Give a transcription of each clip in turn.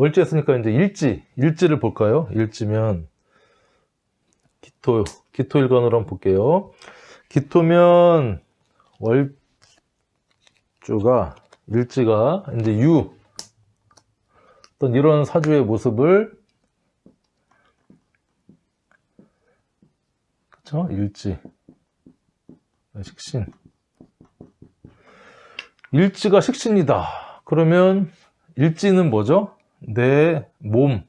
월지 했으니까 이제 일지를 볼까요? 일지면 기토일간으로 한번 볼게요. 기토면 월주가 일지가 이제 어떤 이런 사주의 모습을, 그쵸? 일지, 식신, 일지가 식신이다. 그러면 일지는 뭐죠? 내 몸,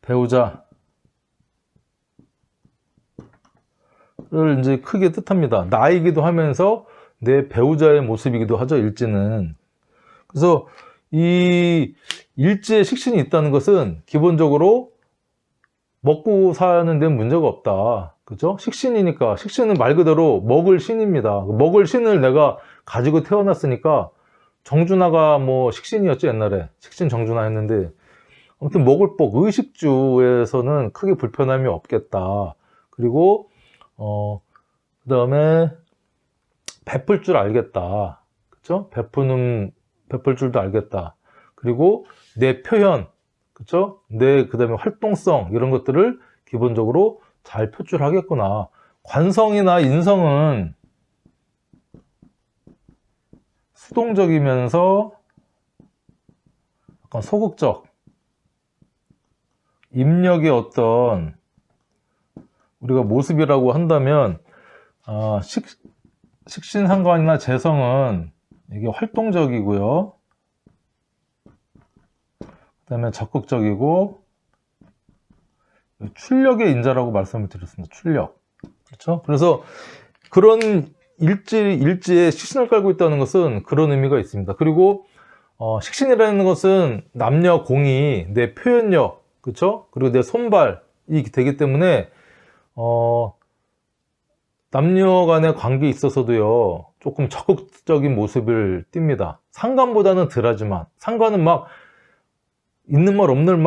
배우자를 이제 크게 뜻합니다. 나이기도 하면서 내 배우자의 모습이기도 하죠, 일지는. 그래서 이 일지에 식신이 있다는 것은 기본적으로 먹고 사는 데는 문제가 없다. 그죠? 식신이니까, 식신은 말 그대로 먹을 신입니다. 먹을 신을 내가 가지고 태어났으니까, 정준하가 뭐 식신이었죠, 옛날에. 식신 정준하 했는데, 아무튼 먹을 복, 의식주에서는 크게 불편함이 없겠다. 그리고, 그 다음에, 베풀 줄 알겠다. 그쵸? 베풀 줄도 알겠다. 그리고 내 표현, 그쵸? 그 다음에 활동성, 이런 것들을 기본적으로 잘 표출하겠구나. 관성이나 인성은 수동적이면서 약간 소극적, 입력의 어떤 우리가 모습이라고 한다면, 식신상관이나 재성은 이게 활동적이고요. 그 다음에 적극적이고, 출력의 인자라고 말씀을 드렸습니다. 출력. 그렇죠? 그래서 그런 일지에 식신을 깔고 있다는 것은 그런 의미가 있습니다. 그리고 식신이라는 것은 남녀 공이 내 표현력, 그렇죠? 그리고 내 손발이 되기 때문에 남녀 간의 관계에 있어서도요, 조금 적극적인 모습을 띱니다. 상관보다는 덜하지만, 상관은 막 있는 말 없는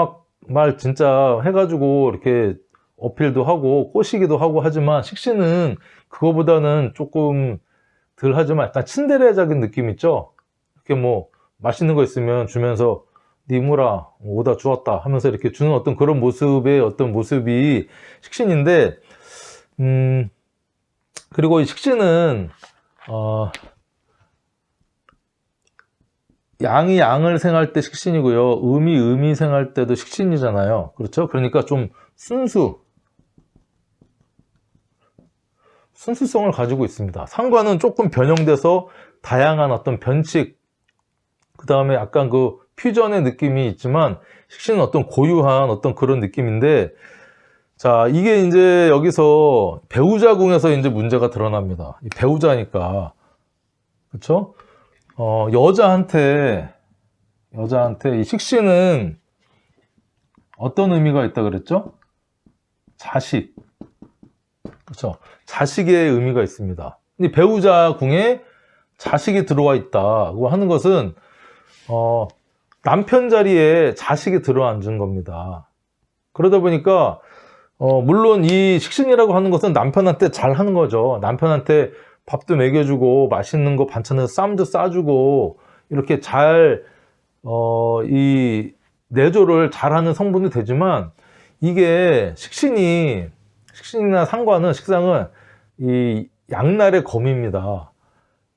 말 진짜 해가지고 이렇게 어필도 하고 꼬시기도 하고 하지만, 식신은 그거보다는 조금 덜 하지만 약간 친데레적인 느낌 있죠? 이렇게 뭐 맛있는 거 있으면 주면서 니무라 오다 주었다 하면서 이렇게 주는 어떤 그런 모습의 어떤 모습이 식신인데, 그리고 이 식신은 양이 양을 생할 때 식신이고요, 음이 생할 때도 식신이잖아요. 그렇죠? 그러니까 좀 순수성을 가지고 있습니다. 상관은 조금 변형돼서 다양한 어떤 변칙, 그 다음에 약간 그 퓨전의 느낌이 있지만, 식신은 어떤 고유한 어떤 그런 느낌인데, 자, 이게 이제 여기서 배우자궁에서 이제 문제가 드러납니다. 이 배우자니까. 그쵸? 여자한테 이 식신은 어떤 의미가 있다 그랬죠? 자식. 그쵸? 자식의 의미가 있습니다. 이 배우자궁에 자식이 들어와 있다고 하는 것은, 남편 자리에 자식이 들어앉은 겁니다. 그러다 보니까, 물론 이 식신이라고 하는 것은 남편한테 잘 하는 거죠. 남편한테 밥도 먹여주고, 맛있는 거 반찬에서 쌈도 싸주고, 이렇게 이 내조를 잘하는 성분이 되지만, 이게 식신이나 식상은 이 양날의 검입니다.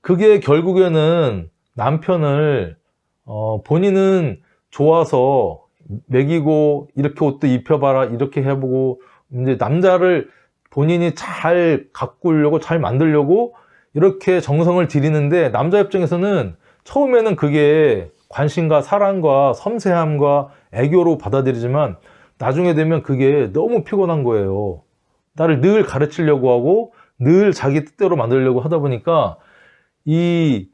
그게 결국에는 남편을, 본인은 좋아서 먹이고, 이렇게 옷도 입혀봐라, 이렇게 해보고, 이제 남자를 본인이 잘 가꾸려고, 잘 만들려고 이렇게 정성을 들이는데, 남자 입장에서는 처음에는 그게 관심과 사랑과 섬세함과 애교로 받아들이지만, 나중에 되면 그게 너무 피곤한 거예요. 나를 늘 가르치려고 하고 늘 자기 뜻대로 만들려고 하다 보니까, 이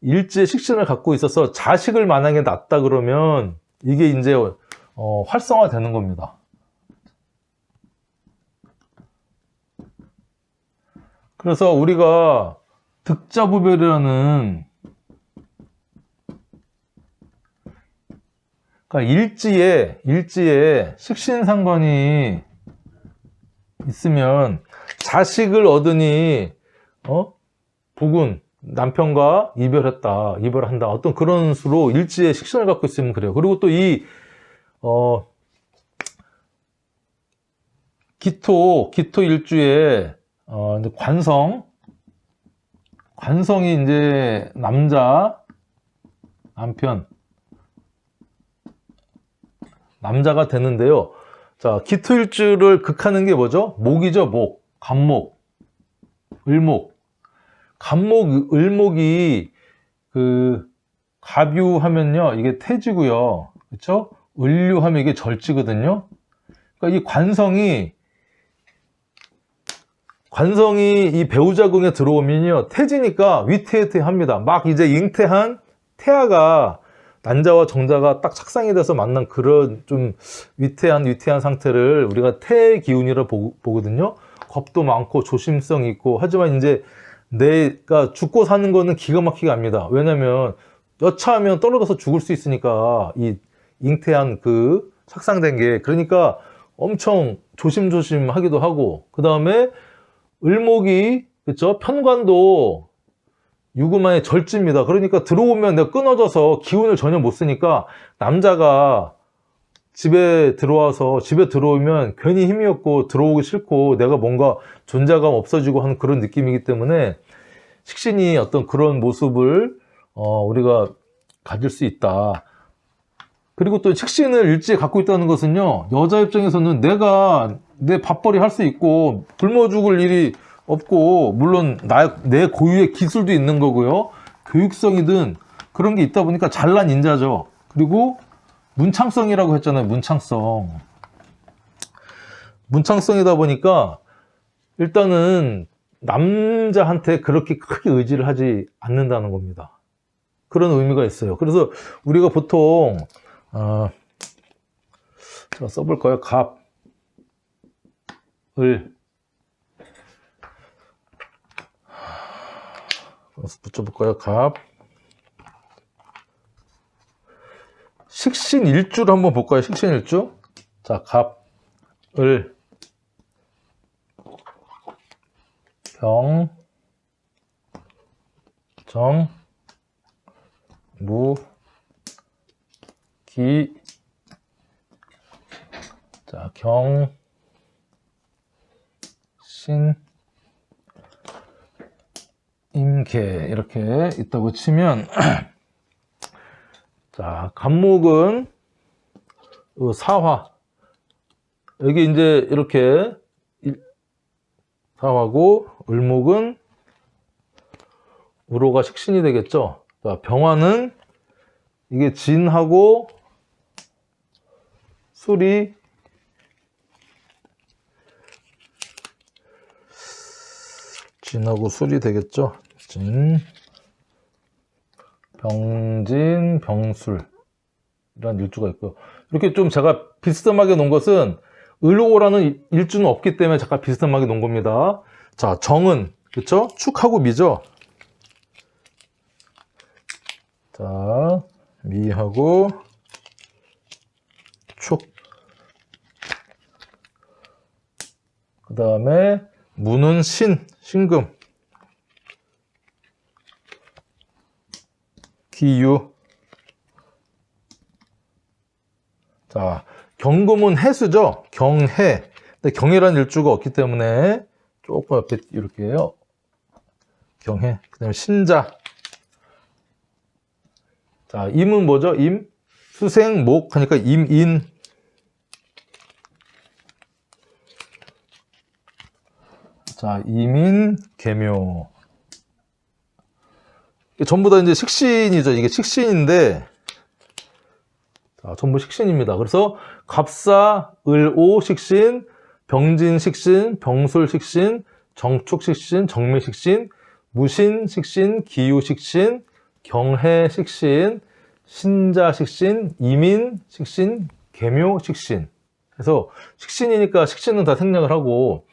일지의 식신을 갖고 있어서 자식을 만약에 낳았다 그러면 이게 이제 활성화되는 겁니다. 그래서 우리가 득자부별이라는, 그러니까 일지에 식신상관이 있으면 자식을 얻으니 부군, 남편과 이별했다, 이별한다, 어떤 그런 수로 일지의 식신을 갖고 있으면 그래요. 그리고 또 이 기토 일주에 이제 관성이 이제 남자가 되는데요. 자, 기토 일주를 극하는 게 뭐죠? 목이죠, 목. 간목, 을목. 간목, 을목이 갑유하면요, 이게 태지고요. 그렇죠? 을유하면 이게 절지거든요. 그러니까 이 관성이 이 배우자궁에 들어오면요, 태지니까 위태위태합니다. 막 이제 잉태한 태아가 난자와 정자가 딱 착상이 돼서 만난 그런 좀 위태한 상태를 우리가 태의 기운이라 보거든요. 겁도 많고 조심성 있고, 하지만 이제 내가 죽고 사는 거는 기가 막히게 합니다. 왜냐면 여차하면 떨어져서 죽을 수 있으니까, 이 잉태한 그 착상된 게. 그러니까 엄청 조심조심 하기도 하고, 그 다음에 을목이, 그쵸, 편관도 유구만의 절지입니다. 그러니까 들어오면 내가 끊어져서 기운을 전혀 못 쓰니까, 남자가 집에 들어오면 괜히 힘이 없고 들어오기 싫고 내가 뭔가 존재감 없어지고 하는 그런 느낌이기 때문에, 식신이 어떤 그런 모습을 우리가 가질 수 있다. 그리고 또 식신을 일지에 갖고 있다는 것은요, 여자 입장에서는 내가 내 밥벌이 할 수 있고 굶어 죽을 일이 없고, 물론 내 고유의 기술도 있는 거고요, 교육성이든 그런 게 있다 보니까 잘난 인자죠. 그리고 문창성이라고 했잖아요. 문창성이다 보니까 일단은 남자한테 그렇게 크게 의지를 하지 않는다는 겁니다. 그런 의미가 있어요. 그래서 우리가 보통 제가 써볼까요? 갑을 붙여볼까요? 갑. 식신일주를 한번 볼까요? 식신일주. 자, 갑을 병, 정, 무, 기. 자, 경, 신, 임계 이렇게 있다고 치면 자, 간목은 사화, 여기 이제 이렇게 사화고, 을목은 우로가 식신이 되겠죠. 자, 병화는 이게 진하고 술이 진하고 술이 되겠죠. 진, 병진, 병술 이런 일주가 있고요. 이렇게 좀 제가 비스듬하게 놓은 것은 을오라는 일주는 없기 때문에 잠깐 비스듬하게 놓은 겁니다. 자, 정은 그쵸? 축하고 미죠. 자, 미하고 축. 그 다음에 무는 신금. 기유. 자, 경금은 해수죠. 경해. 근데 경해라는 일주가 없기 때문에 조금 옆에 이렇게 해요. 경해. 그 다음에 신자. 자, 임은 뭐죠? 임. 수생, 목 하니까 임인. 자, 임인, 계묘. 전부 다 이제 식신이죠. 이게 식신인데, 자, 전부 식신입니다. 그래서 갑사, 을오 식신, 병진 식신, 병술 식신, 정축 식신, 정미 식신, 무신 식신, 기유 식신, 경해 식신, 신자 식신, 이민 식신, 계묘 식신. 그래서 식신이니까 식신은 다 생략을 하고,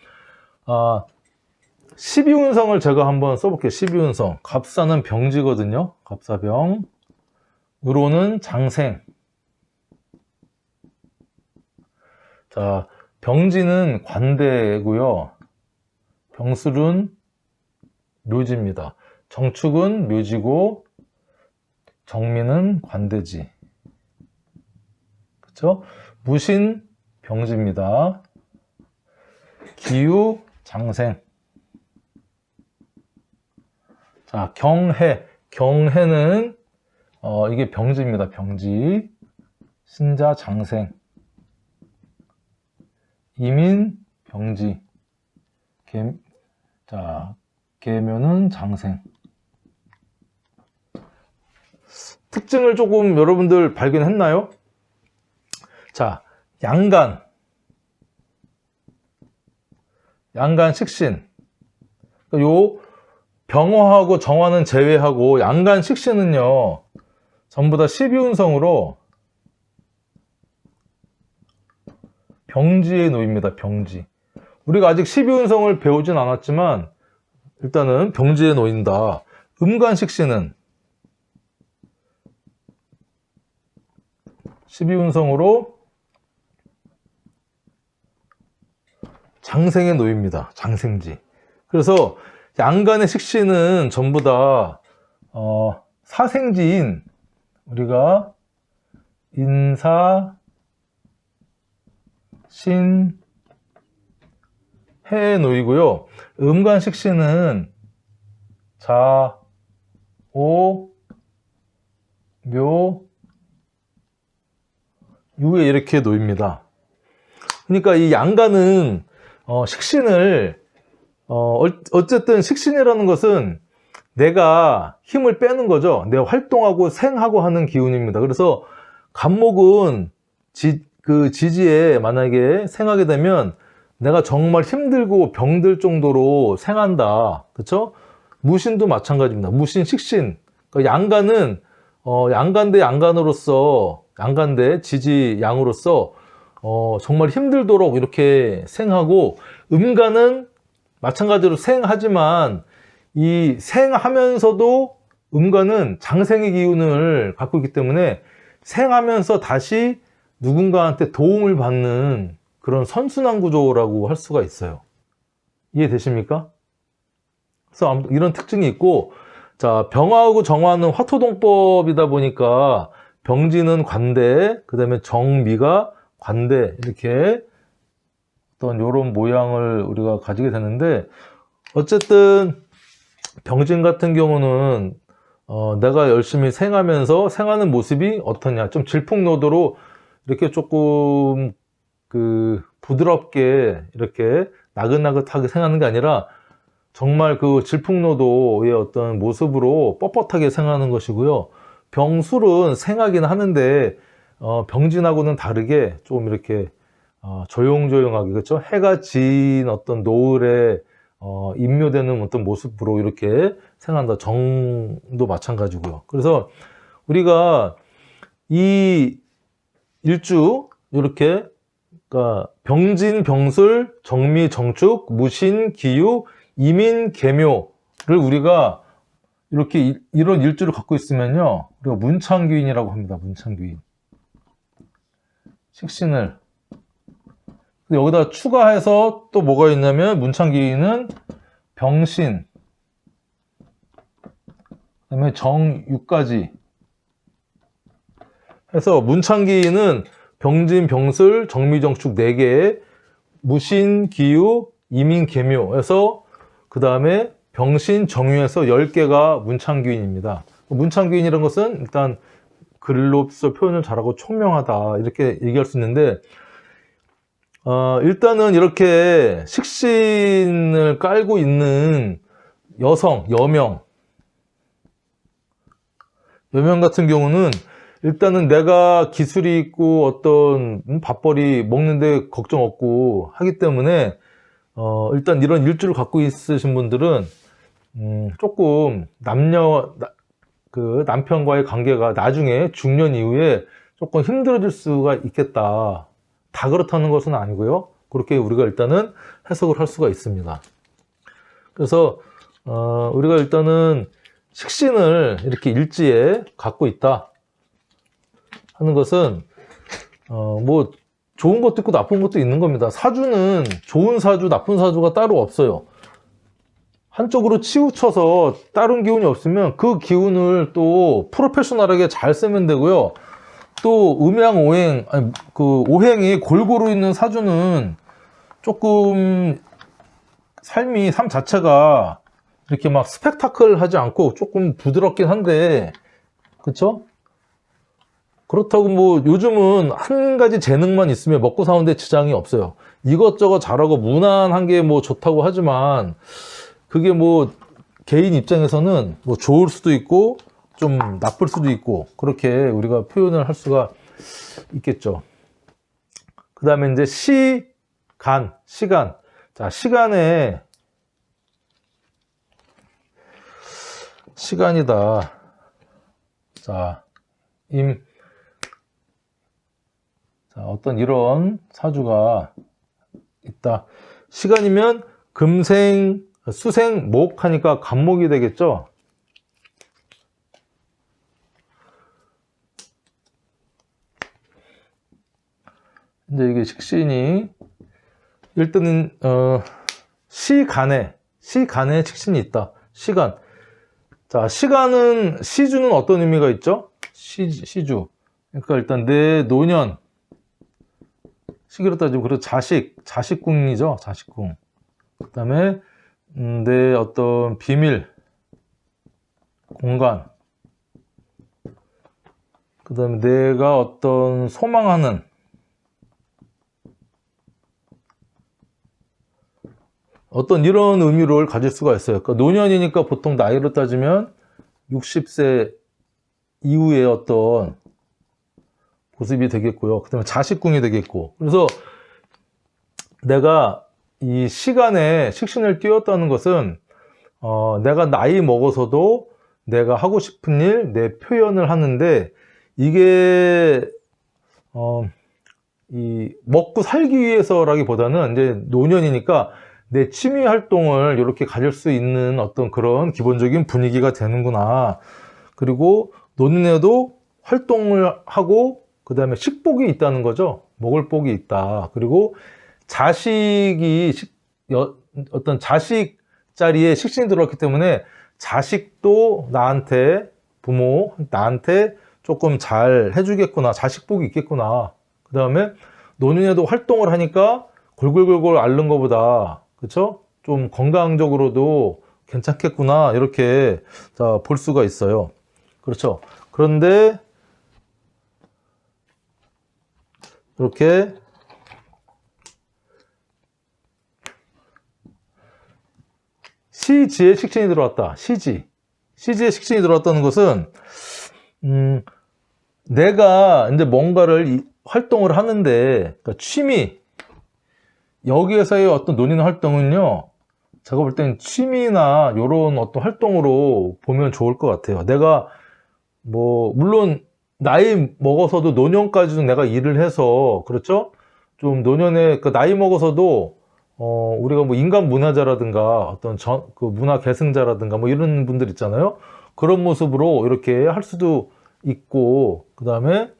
12운성을 제가 한번 써볼게요. 12운성. 갑사는 병지거든요. 갑사병. 을오는 장생. 자, 병지는 관대고요. 병술은 묘지입니다. 정축은 묘지고 정미는 관대지. 그렇죠? 무신 병지입니다. 기유 장생. 자, 경해. 경해는 이게 병지입니다. 병지. 신자 장생. 이민 병지. 계묘는 장생. 특징을 조금 여러분들 발견했나요? 자, 양간. 양간 식신. 요 병화하고 정화는 제외하고 양간 식신은요, 전부 다 12운성으로 병지에 놓입니다. 병지. 우리가 아직 12운성을 배우진 않았지만 일단은 병지에 놓인다. 음간식신은 12운성으로 장생에 놓입니다. 장생지. 그래서 양간의 식신은 전부 다 사생지인 우리가 인사, 신, 해에 놓이고요. 음간식신은 자, 오, 묘, 유에 이렇게 놓입니다. 그러니까 이 양간은 식신을 어쨌든 식신이라는 것은 내가 힘을 빼는 거죠. 내가 활동하고 생하고 하는 기운입니다. 그래서 간목은 그 지지에 만약에 생하게 되면 내가 정말 힘들고 병들 정도로 생한다. 그렇죠? 무신도 마찬가지입니다. 무신, 식신. 그러니까 양간은 양간대 양간으로서 양간대 지지 양으로서 정말 힘들도록 이렇게 생하고, 음간은 마찬가지로 생하지만 이 생하면서도 음간은 장생의 기운을 갖고 있기 때문에 생하면서 다시 누군가한테 도움을 받는 그런 선순환 구조라고 할 수가 있어요. 이해되십니까? 그래서 아무튼 이런 특징이 있고, 자, 병화하고 정화는 화토동법이다 보니까 병지는 관대, 그 다음에 정미가 관대, 이렇게 어떤 이런 모양을 우리가 가지게 되는데, 어쨌든 병진 같은 경우는 내가 열심히 생하면서 생하는 모습이 어떠냐, 좀 질풍노도로 이렇게 조금 부드럽게 이렇게 나긋나긋하게 생하는 게 아니라 정말 그 질풍노도의 어떤 모습으로 뻣뻣하게 생하는 것이고요. 병술은 생하긴 하는데 병진하고는 다르게 좀 이렇게 조용조용하게, 그렇죠? 해가 진 어떤 노을에 인묘되는 어떤 모습으로 이렇게 생한다. 정도 마찬가지고요. 그래서 우리가 이 일주 이렇게, 그러니까 병진, 병술, 정미, 정축, 무신, 기유, 이민, 계묘를 우리가 이렇게 이런 일주를 갖고 있으면요, 우리가 문창귀인이라고 합니다. 문창귀인. 식신을 여기다 추가해서 또 뭐가 있냐면, 문창귀인은 병신, 그다음에 정유까지 해서 문창귀인은 병진, 병술, 정미, 정축 4개, 무신, 기유, 이민, 계묘 해서 그 다음에 병신, 정유에서 10개가 문창귀인입니다. 문창귀인이라는 것은 일단 글로서 표현을 잘하고 총명하다, 이렇게 얘기할 수 있는데, 일단은 이렇게 식신을 깔고 있는 여성, 여명 같은 경우는 일단은 내가 기술이 있고 어떤 밥벌이 먹는데 걱정 없고 하기 때문에 일단 이런 일주를 갖고 있으신 분들은 조금 남편과의 관계가 나중에 중년 이후에 조금 힘들어질 수가 있겠다. 다 그렇다는 것은 아니고요. 그렇게 우리가 일단은 해석을 할 수가 있습니다. 그래서 우리가 일단은 식신을 이렇게 일지에 갖고 있다 하는 것은 뭐 좋은 것도 있고 나쁜 것도 있는 겁니다. 사주는 좋은 사주, 나쁜 사주가 따로 없어요. 한쪽으로 치우쳐서 다른 기운이 없으면 그 기운을 또 프로페셔널하게 잘 쓰면 되고요. 또 음양 오행, 아니, 그 오행이 골고루 있는 사주는 조금 삶 자체가 이렇게 막 스펙타클 하지 않고 조금 부드럽긴 한데, 그쵸? 그렇다고 뭐 요즘은 한 가지 재능만 있으면 먹고 사는데 지장이 없어요. 이것저것 잘하고 무난한 게 뭐 좋다고 하지만 그게 뭐 개인 입장에서는 뭐 좋을 수도 있고 좀 나쁠 수도 있고 그렇게 우리가 표현을 할 수가 있겠죠. 그 다음에 이제 시간. 자, 시간이다. 자, 자, 어떤 이런 사주가 있다. 시간이면 금생, 수생, 목 하니까 간목이 되겠죠. 이제 이게 식신이 일단은 시간에 식신이 있다. 시간. 자, 시주는 어떤 의미가 있죠? 시주. 그러니까 일단 내 노년 시기로 따지면 그리고 자식궁이죠. 자식궁. 그 다음에 내 어떤 비밀 공간. 그 다음에 내가 어떤 소망하는 어떤 이런 의미를 가질 수가 있어요. 그러니까 노년이니까 보통 나이로 따지면 60세 이후의 어떤 모습이 되겠고요. 그 다음에 자식궁이 되겠고. 그래서 내가 이 시간에 식신을 띄웠다는 것은 내가 나이 먹어서도 내가 하고 싶은 일, 내 표현을 하는데 이게 이 먹고 살기 위해서라기보다는 이제 노년이니까 내 취미 활동을 이렇게 가질 수 있는 어떤 그런 기본적인 분위기가 되는구나. 그리고 노년에도 활동을 하고 그 다음에 식복이 있다는 거죠. 먹을 복이 있다. 그리고 어떤 자식 자리에 식신이 들어왔기 때문에 자식도 나한테 조금 잘 해주겠구나. 자식복이 있겠구나. 그 다음에 노년에도 활동을 하니까 골골골골 앓는 것보다 그쵸? 좀 건강적으로도 괜찮겠구나. 이렇게 볼 수가 있어요. 그렇죠. 그런데 이렇게 시지에 식신이 들어왔다. 시지에 식신이 들어왔다는 것은 내가 이제 뭔가를 활동을 하는데 그러니까 취미 여기에서의 어떤 논의 활동은요, 제가 볼 땐 취미나 이런 어떤 활동으로 보면 좋을 것 같아요. 내가 뭐 물론 나이 먹어서도 노년까지도 내가 일을 해서 그렇죠? 좀 노년에 그 나이 먹어서도 우리가 뭐 인간 문화자라든가 어떤 그 문화 계승자라든가 뭐 이런 분들 있잖아요. 그런 모습으로 이렇게 할 수도 있고 그 다음에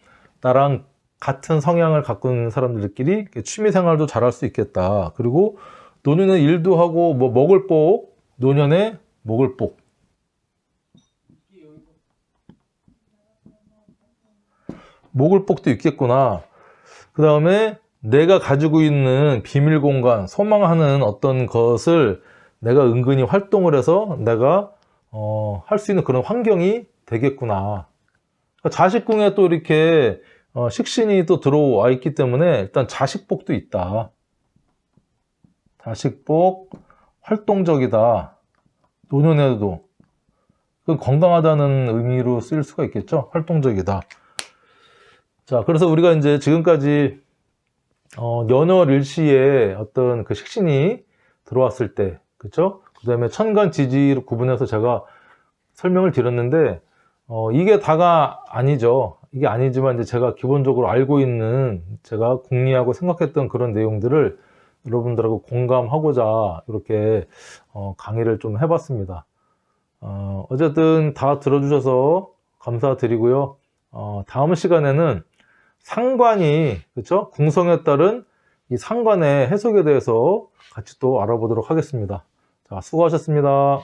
나랑 같은 성향을 갖고 있는 사람들끼리 취미 생활도 잘할 수 있겠다. 그리고 노년에 일도 하고 뭐 먹을 복, 노년에 먹을 복. 먹을 복도 있겠구나. 그 다음에 내가 가지고 있는 비밀 공간, 소망하는 어떤 것을 내가 은근히 활동을 해서 내가 할 수 있는 그런 환경이 되겠구나. 그러니까 자식궁에 또 이렇게 식신이 또 들어와 있기 때문에 일단 자식복도 있다. 자식복, 활동적이다. 노년에도. 그건 건강하다는 의미로 쓰일 수가 있겠죠. 활동적이다. 자, 그래서 우리가 이제 지금까지 연월일시에 어떤 그 식신이 들어왔을 때, 그쵸? 그 다음에 천간 지지로 구분해서 제가 설명을 드렸는데, 이게 다가 아니죠. 이게 아니지만 이제 제가 기본적으로 알고 있는 제가 궁리하고 생각했던 그런 내용들을 여러분들하고 공감하고자 이렇게 강의를 좀 해봤습니다. 어쨌든 다 들어주셔서 감사드리고요. 다음 시간에는 상관이 그렇죠? 궁성에 따른 이 상관의 해석에 대해서 같이 또 알아보도록 하겠습니다. 자, 수고하셨습니다.